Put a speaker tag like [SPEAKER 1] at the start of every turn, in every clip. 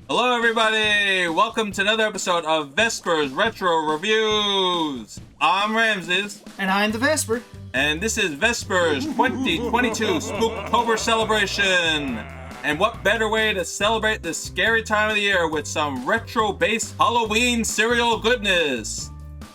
[SPEAKER 1] Hello everybody! Welcome to another episode of Vesper's Retro Reviews! I'm Ramsis.
[SPEAKER 2] And I'm the Vesper.
[SPEAKER 1] And this is Vesper's 2022 Spooktober Celebration! And what better way to celebrate this scary time of the year with some retro-based Halloween cereal goodness!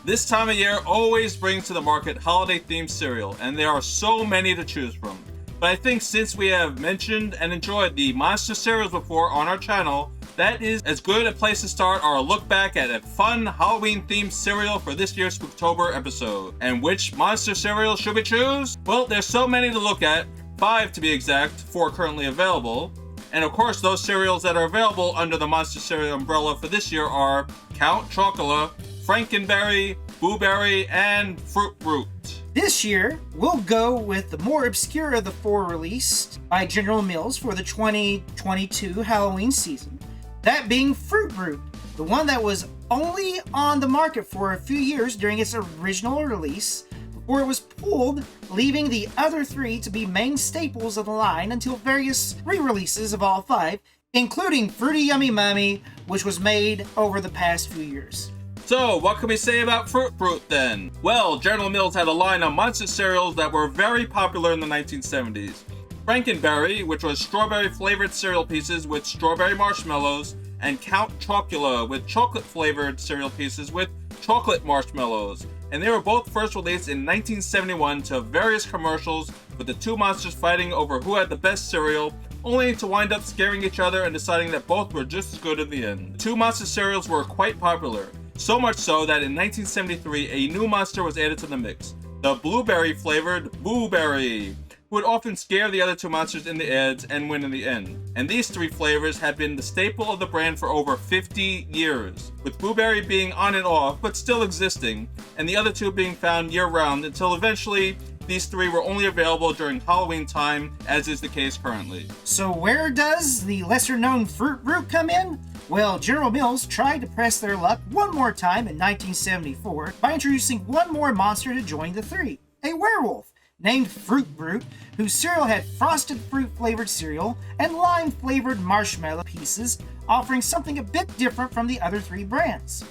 [SPEAKER 1] This time of year always brings to the market holiday-themed cereal, and there are so many to choose from. But I think since we have mentioned and enjoyed the monster cereals before on our channel, that is as good a place to start our look back at a fun Halloween-themed cereal for this year's Spooktober episode. And which monster cereal should we choose? Well, there's so many to look at, 5 to be exact, 4 currently available. And of course, those cereals that are available under the monster cereal umbrella for this year are Count Chocula, Frankenberry, Blueberry, and Frute Brute.
[SPEAKER 2] This year, we'll go with the more obscure of the 4 released by General Mills for the 2022 Halloween season. That being Frute Brute, the one that was only on the market for a few years during its original release, before it was pulled, leaving the other 3 to be main staples of the line until various re-releases of all 5, including Fruity Yummy Mummy, which was made over the past few years.
[SPEAKER 1] So, what can we say about Frute Brute then? Well, General Mills had a line of monster cereals that were very popular in the 1970s. Frankenberry, which was strawberry-flavored cereal pieces with strawberry marshmallows, and Count Chocula, with chocolate-flavored cereal pieces with chocolate marshmallows. And they were both first released in 1971 to various commercials with the 2 monsters fighting over who had the best cereal, only to wind up scaring each other and deciding that both were just as good in the end. The 2 monster cereals were quite popular. So much so that in 1973, a new monster was added to the mix, the blueberry-flavored Blueberry, who would often scare the other 2 monsters in the ads and win in the end. And these 3 flavors have been the staple of the brand for over 50 years, with Blueberry being on and off, but still existing, and the other 2 being found year-round until eventually these 3 were only available during Halloween time, as is the case currently.
[SPEAKER 2] So where does the lesser-known Frute Brute come in? Well, General Mills tried to press their luck one more time in 1974 by introducing one more monster to join the 3, a werewolf named Frute Brute, whose cereal had frosted fruit-flavored cereal and lime-flavored marshmallow pieces, offering something a bit different from the other 3 brands.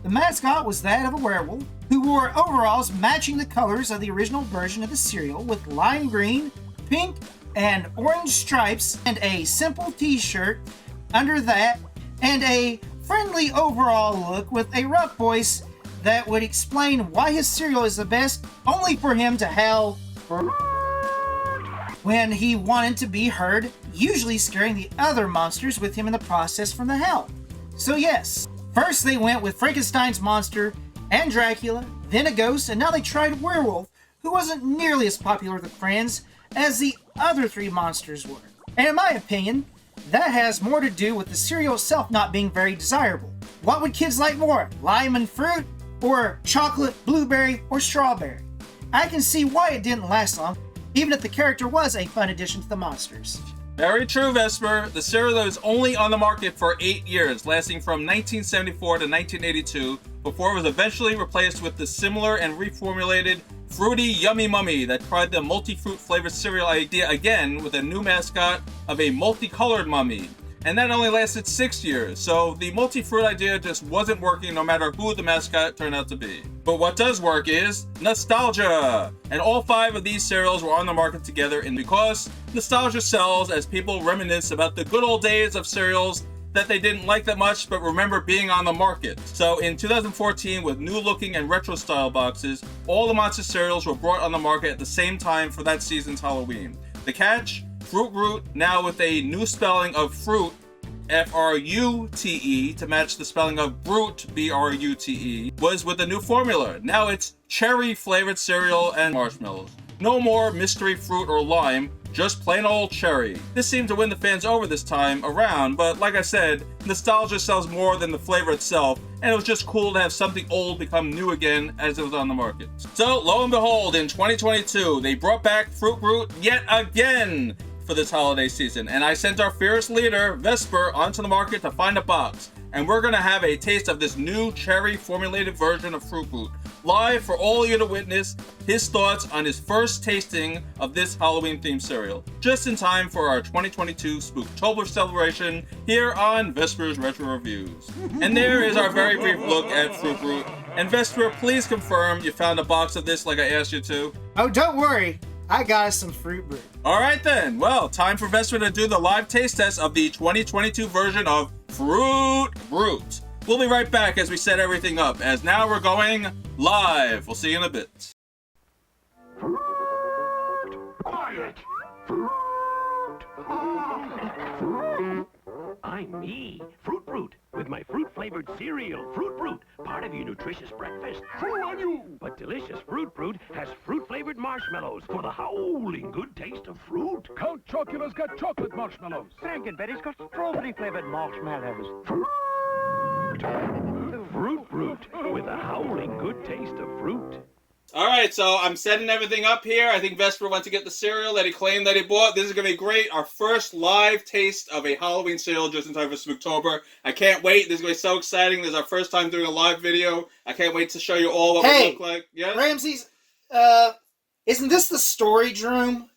[SPEAKER 2] The mascot was that of a werewolf, who wore overalls matching the colors of the original version of the cereal with lime green, pink, and orange stripes, and a simple t-shirt under that, and a friendly overall look with a rough voice that would explain why his cereal is the best, only for him to howl when he wanted to be heard, usually scaring the other monsters with him in the process from the howl. So yes, first they went with Frankenstein's monster and Dracula, then a ghost, and now they tried werewolf, who wasn't nearly as popular with friends as the other 3 monsters were. And in my opinion, that has more to do with the cereal itself not being very desirable. What would kids like more, lime and fruit, or chocolate, blueberry, or strawberry? I can see why it didn't last long, even if the character was a fun addition to the monsters.
[SPEAKER 1] Very true, Vesper. The cereal was only on the market for 8 years, lasting from 1974 to 1982, before it was eventually replaced with the similar and reformulated Fruity Yummy Mummy that tried the multi-fruit flavored cereal idea again with a new mascot of a multicolored mummy. And that only lasted 6 years, so the multi-fruit idea just wasn't working no matter who the mascot turned out to be. But what does work is nostalgia! And all 5 of these cereals were on the market together, and because nostalgia sells as people reminisce about the good old days of cereals that they didn't like that much but remember being on the market. So in 2014, with new looking and retro style boxes, all the monster cereals were brought on the market at the same time for that season's Halloween. The catch? Frute Brute, now with a new spelling of fruit, F-R-U-T-E, to match the spelling of brute, B-R-U-T-E, was with a new formula. Now it's cherry-flavored cereal and marshmallows. No more mystery fruit or lime, just plain old cherry. This seemed to win the fans over this time around, but like I said, nostalgia sells more than the flavor itself, and it was just cool to have something old become new again as it was on the market. So, lo and behold, in 2022, they brought back Frute Brute yet again for this holiday season, and I sent our fearless leader, Vesper, onto the market to find a box, and we're gonna have a taste of this new cherry formulated version of Frute Brute, live for all of you to witness his thoughts on his first tasting of this Halloween-themed cereal, just in time for our 2022 Spooktober Celebration here on Vesper's Retro Reviews. And there is our very brief look at Frute Brute. And Vesper, please confirm you found a box of this like I asked you to.
[SPEAKER 2] Oh, don't worry. I got us some Frute Brute.
[SPEAKER 1] Alright then, well, time for Vesper to do the live taste test of the 2022 version of Frute Brute. We'll be right back as we set everything up, as now we're going live. We'll see you in a bit.
[SPEAKER 3] Quiet! I'm me, Frute Brute, with my fruit-flavored cereal, Frute Brute, part of your nutritious breakfast. True on you! But delicious Frute Brute has fruit-flavored marshmallows for the howling good taste of fruit.
[SPEAKER 4] Count Chocula's got chocolate marshmallows.
[SPEAKER 5] Frankenberry's got strawberry-flavored marshmallows.
[SPEAKER 3] Frute Brute, with the howling good taste of fruit.
[SPEAKER 1] Alright, so I'm setting everything up here. I think Vesper went to get the cereal that he claimed that he bought. This is going to be great. Our first live taste of a Halloween cereal just in time for Spooktober. I can't wait. This is going to be so exciting. This is our first time doing a live video. I can't wait to show you all what we look like. Yes?
[SPEAKER 2] Ramses, isn't this the storage room?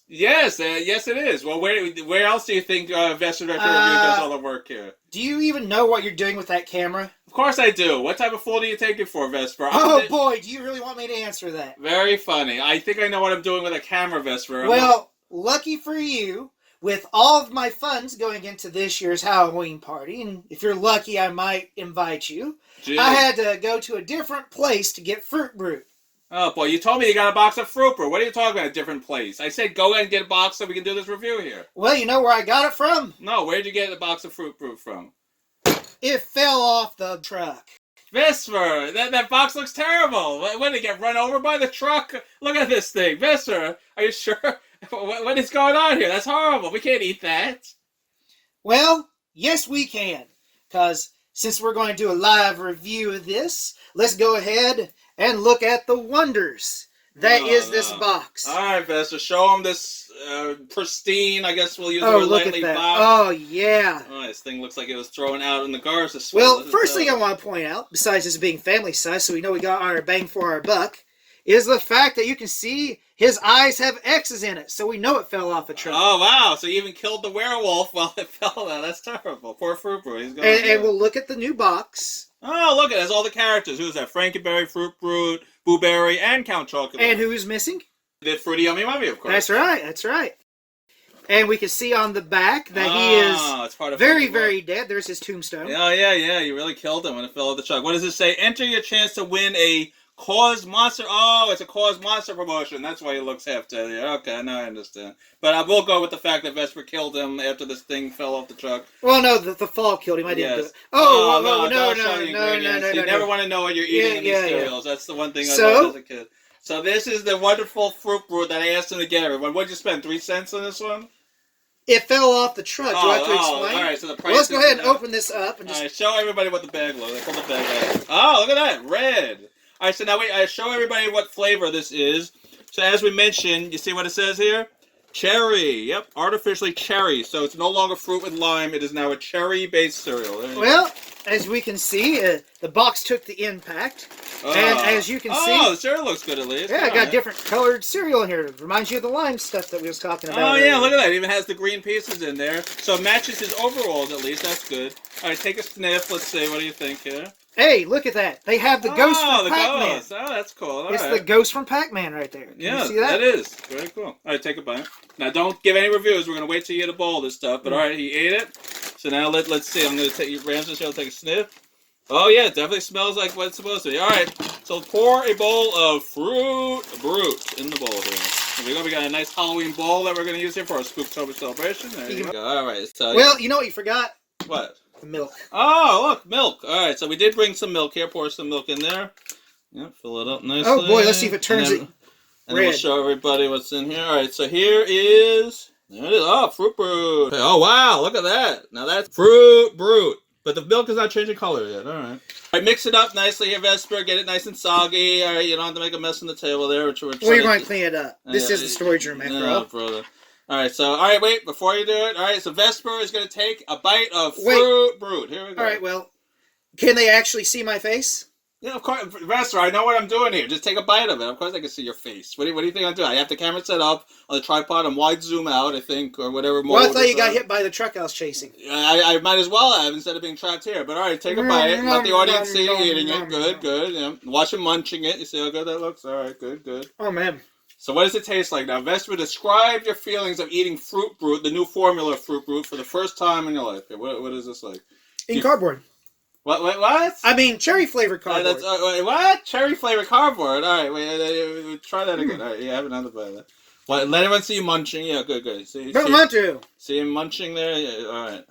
[SPEAKER 1] Yes, yes it is. Well, where else do you think Vesper Retro Review does all the work here?
[SPEAKER 2] Do you even know what you're doing with that camera?
[SPEAKER 1] Of course I do. What type of fool do you take it for, Vesper?
[SPEAKER 2] Oh boy, do you really want me to answer that?
[SPEAKER 1] Very funny. I think I know what I'm doing with a camera, Vesper.
[SPEAKER 2] Well, lucky for you, with all of my funds going into this year's Halloween party, and if you're lucky I might invite you,
[SPEAKER 1] Gee.
[SPEAKER 2] I had to go to a different place to get Frute Brute.
[SPEAKER 1] Oh boy, you told me you got a box of Frute Brute. What are you talking about, a different place? I said go ahead and get a box so we can do this review here.
[SPEAKER 2] Well, you know where I got it from?
[SPEAKER 1] No, where'd you get a box of Frute Brute from?
[SPEAKER 2] It fell off the truck.
[SPEAKER 1] Vesper, that box looks terrible. What, did it get run over by the truck? Look at this thing. Vesper, are you sure? What is going on here? That's horrible. We can't eat that.
[SPEAKER 2] Well, yes we can. Because since we're going to do a live review of this, let's go ahead and look at the wonders that is this box.
[SPEAKER 1] All right, Vesper, show them this pristine, I guess we'll use the
[SPEAKER 2] Oh,
[SPEAKER 1] word
[SPEAKER 2] look
[SPEAKER 1] lightly,
[SPEAKER 2] at that.
[SPEAKER 1] box.
[SPEAKER 2] Oh, yeah.
[SPEAKER 1] Oh, this thing looks like it was thrown out in the garbage this
[SPEAKER 2] Well, first thing I want to point out, besides this being family size, so we know we got our bang for our buck, is the fact that you can see his eyes have X's in it, so we know it fell off a truck.
[SPEAKER 1] Oh, wow. So you even killed the werewolf while it fell out. That's terrible. Poor Frute Brute. He's going
[SPEAKER 2] And we'll look at the new box.
[SPEAKER 1] Oh, look, it has all the characters. Who's that? Frankenberry, Frute Brute, Boo Berry, and Count Chocula.
[SPEAKER 2] And who's missing?
[SPEAKER 1] The Fruity Yummy Mummy, of course.
[SPEAKER 2] That's right, that's right. And we can see on the back that he is
[SPEAKER 1] it's part of
[SPEAKER 2] very, very dead. There's his tombstone.
[SPEAKER 1] Oh, yeah. You really killed him when it fell off the truck. What does it say? Enter your chance to win a Cause Monster. Oh, it's a Cause Monster promotion. That's why he looks half dead here. Okay, now I understand. But I will go with the fact that Vesper killed him after this thing fell off the truck.
[SPEAKER 2] Well, no, the fall killed him. I didn't do it. No.
[SPEAKER 1] You never want to know what you're eating in these cereals. That's the one thing I learned as a kid. So this is the wonderful Frute Brute that I asked him to get everyone. What'd you spend, 3 cents on this one?
[SPEAKER 2] It fell off the truck. Do I have to explain?
[SPEAKER 1] All right, so the price.
[SPEAKER 2] Well, let's go ahead and open this up and just.
[SPEAKER 1] All right, show everybody what the bag looks like. Pull the bag out. Oh, look at that, red. All right, so now I show everybody what flavor this is. So as we mentioned, you see what it says here? Cherry. Yep, artificially cherry. So it's no longer fruit with lime. It is now a cherry-based cereal.
[SPEAKER 2] Well, as we can see, the box took the impact. And as you can see...
[SPEAKER 1] Oh, the cereal looks good at least.
[SPEAKER 2] Yeah, I got different colored cereal in here. It reminds you of the lime stuff that we was talking about.
[SPEAKER 1] Oh, yeah, look at that. It even has the green pieces in there. So it matches his overalls at least. That's good. All right, take a sniff. Let's see. What do you think here?
[SPEAKER 2] Hey, look at that. They have the ghost from Pac-Man.
[SPEAKER 1] Ghost. Oh, that's cool. All
[SPEAKER 2] it's
[SPEAKER 1] right.
[SPEAKER 2] the ghost from Pac-Man right there. Can you see that?
[SPEAKER 1] That is. Very cool. All right, take a bite. Now, don't give any reviews. We're going to wait till you eat a bowl of this stuff. But all right, he ate it. So now let's see. I'm going to take Ramses here. Take a sniff. Oh, yeah, it definitely smells like what it's supposed to be. All right, so pour a bowl of Frute Brute in the bowl here. We got a nice Halloween bowl that we're going to use here for our Spooktober celebration. There you go. All right. So,
[SPEAKER 2] well, you know what you forgot?
[SPEAKER 1] What?
[SPEAKER 2] The milk.
[SPEAKER 1] Oh, look, milk. All right, so we did bring some milk here. Pour some milk in there. Yep, fill it up nicely.
[SPEAKER 2] Oh, boy, let's see if it turns it
[SPEAKER 1] red. And then we'll show everybody what's in here. All right, so here is... There it is. Oh, Frute Brute. Oh, wow, look at that. Now that's Frute Brute. But the milk is not changing color yet. All right. All right, mix it up nicely here, Vesper. Get it nice and soggy. All right, you don't have to make a mess on the table there.
[SPEAKER 2] Well, you're going to clean it up. This is the storage room, after all.
[SPEAKER 1] Brother. All right, wait, before you do it. All right, so Vesper is going to take a bite of Frute Brute. Here we go.
[SPEAKER 2] All right, well, can they actually see my face?
[SPEAKER 1] Yeah, of course, Vespor, I know what I'm doing here. Just take a bite of it. Of course I can see your face. What do you think I'm doing? I have the camera set up on the tripod and wide zoom out, I think, or whatever mode.
[SPEAKER 2] Well, I thought you got hit by the truck I was chasing.
[SPEAKER 1] I might as well have instead of being trapped here. But all right, take a bite. Let the audience see you eating it. Good. Yeah. Watch him munching it. You see how good that looks? All right, good.
[SPEAKER 2] Oh, man.
[SPEAKER 1] So what does it taste like now? Vespor, describe your feelings of eating Frute Brute, the new formula of Frute Brute, for the first time in your life. What is this like?
[SPEAKER 2] In cardboard.
[SPEAKER 1] What?
[SPEAKER 2] I mean, cherry-flavored cardboard.
[SPEAKER 1] What? Cherry-flavored cardboard? All right, wait, try that again. All right, have another bite of that. What, let everyone see you munching. Yeah, good.
[SPEAKER 2] Don't want to.
[SPEAKER 1] See him munching there? Yeah, all right.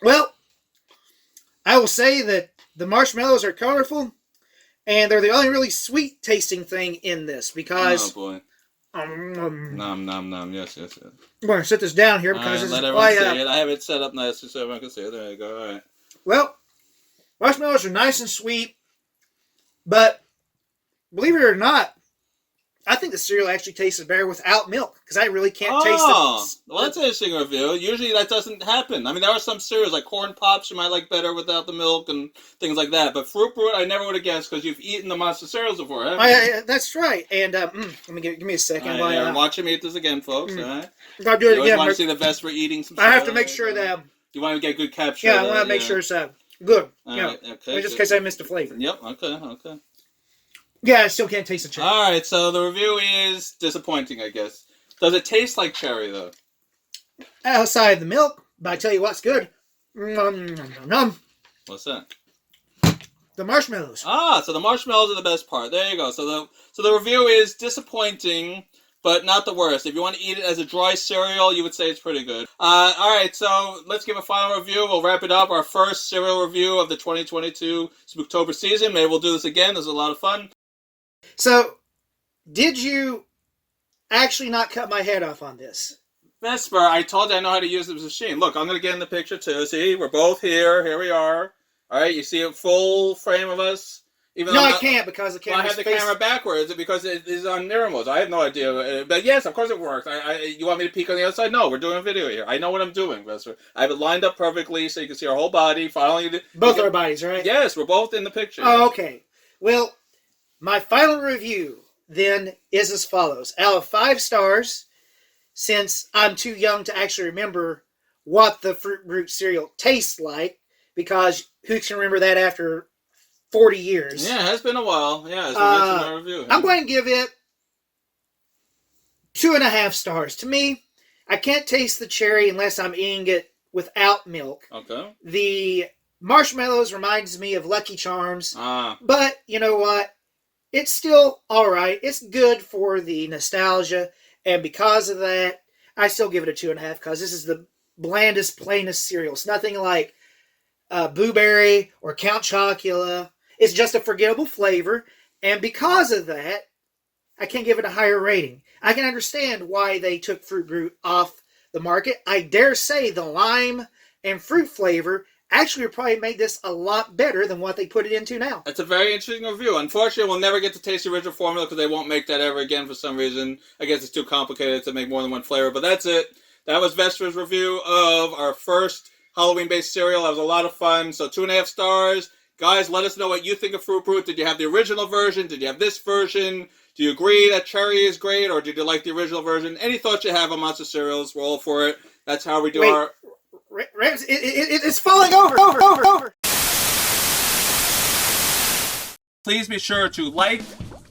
[SPEAKER 2] Well, I will say that the marshmallows are colorful, and they're the only really sweet-tasting thing in this, because...
[SPEAKER 1] Oh, boy. Nom. Yes.
[SPEAKER 2] I'm going to sit this down here, because this
[SPEAKER 1] let
[SPEAKER 2] is
[SPEAKER 1] everyone
[SPEAKER 2] quite...
[SPEAKER 1] see it. I have it set up nicely so everyone can see it. There you go, all right.
[SPEAKER 2] Well... marshmallows are nice and sweet, but believe it or not, I think the cereal actually tastes better without milk, because I really can't taste it.
[SPEAKER 1] Well, that's an interesting review. Usually that doesn't happen. I mean, there are some cereals, like Corn Pops, you might like better without the milk and things like that. But Frute Brute, I never would have guessed, because you've eaten the monster cereals before, haven't you?
[SPEAKER 2] That's right. And let me give me a second.
[SPEAKER 1] Watch him eat this again, folks. All right.
[SPEAKER 2] I'll do it again.
[SPEAKER 1] You want to see the Vespor eating some
[SPEAKER 2] I have to make sure that...
[SPEAKER 1] you want to get good capture.
[SPEAKER 2] Yeah, I want to make sure it's good.
[SPEAKER 1] Right, okay,
[SPEAKER 2] just in case I missed a flavor.
[SPEAKER 1] Yep, okay.
[SPEAKER 2] Yeah, I still can't taste the cherry.
[SPEAKER 1] All right, so the review is disappointing, I guess. Does it taste like cherry, though?
[SPEAKER 2] Outside the milk, but I tell you what's good.
[SPEAKER 1] What's that?
[SPEAKER 2] The marshmallows.
[SPEAKER 1] So the marshmallows are the best part. There you go. So the review is disappointing, but not the worst. If you want to eat it as a dry cereal, you would say it's pretty good. All right, so let's give a final review. We'll wrap it up. Our first cereal review of the 2022 Spooktober season. Maybe we'll do this again. This is a lot of fun.
[SPEAKER 2] So, did you actually not cut my head off on this?
[SPEAKER 1] Vespor, I told you I know how to use this machine. Look, I'm going to get in the picture too. See, we're both here. Here we are. All right, you see a full frame of us? Even
[SPEAKER 2] no, I can't because the camera's
[SPEAKER 1] I have the camera backwards because it is on mirror mode. I have no idea. But yes, of course it works. You want me to peek on the other side? No, we're doing a video here. I know what I'm doing, Vespor. I have it lined up perfectly so you can see our whole body.
[SPEAKER 2] Both our bodies, right?
[SPEAKER 1] Yes, we're both in the picture.
[SPEAKER 2] Oh, okay. Well, my final review then is as follows. Out of 5 stars, since I'm too young to actually remember what the Frute Brute cereal tastes like, because who can remember that after 40 years?
[SPEAKER 1] Yeah, it has been a while. Yeah, as we mentioned in our review.
[SPEAKER 2] I'm going to give it 2.5 stars. To me, I can't taste the cherry unless I'm eating it without milk.
[SPEAKER 1] Okay.
[SPEAKER 2] The marshmallows reminds me of Lucky Charms. But you know what? It's still alright. It's good for the nostalgia. And because of that, I still give it a 2.5 because this is the blandest, plainest cereal. It's nothing like Blueberry or Count Chocula. It's just a forgettable flavor. And because of that, I can't give it a higher rating. I can understand why they took Frute Brute off the market. I dare say the lime and fruit flavor actually probably made this a lot better than what they put it into now.
[SPEAKER 1] It's a very interesting review. Unfortunately, we'll never get to taste the original formula because they won't make that ever again for some reason. I guess it's too complicated to make more than one flavor. But that's it. That was Vesper's review of our first Halloween-based cereal. That was a lot of fun. So 2.5 stars. Guys, let us know what you think of Frute Brute. Did you have the original version? Did you have this version? Do you agree that cherry is great, or did you like the original version? Any thoughts you have on monster cereals, we're all for it. That's how we do our...
[SPEAKER 2] It's falling over.
[SPEAKER 1] Please be sure to like,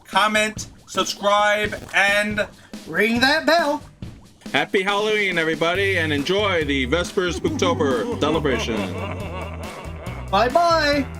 [SPEAKER 1] comment, subscribe, and...
[SPEAKER 2] ring that bell.
[SPEAKER 1] Happy Halloween, everybody, and enjoy the Vespor Spooktober Celebration.
[SPEAKER 2] Bye-bye.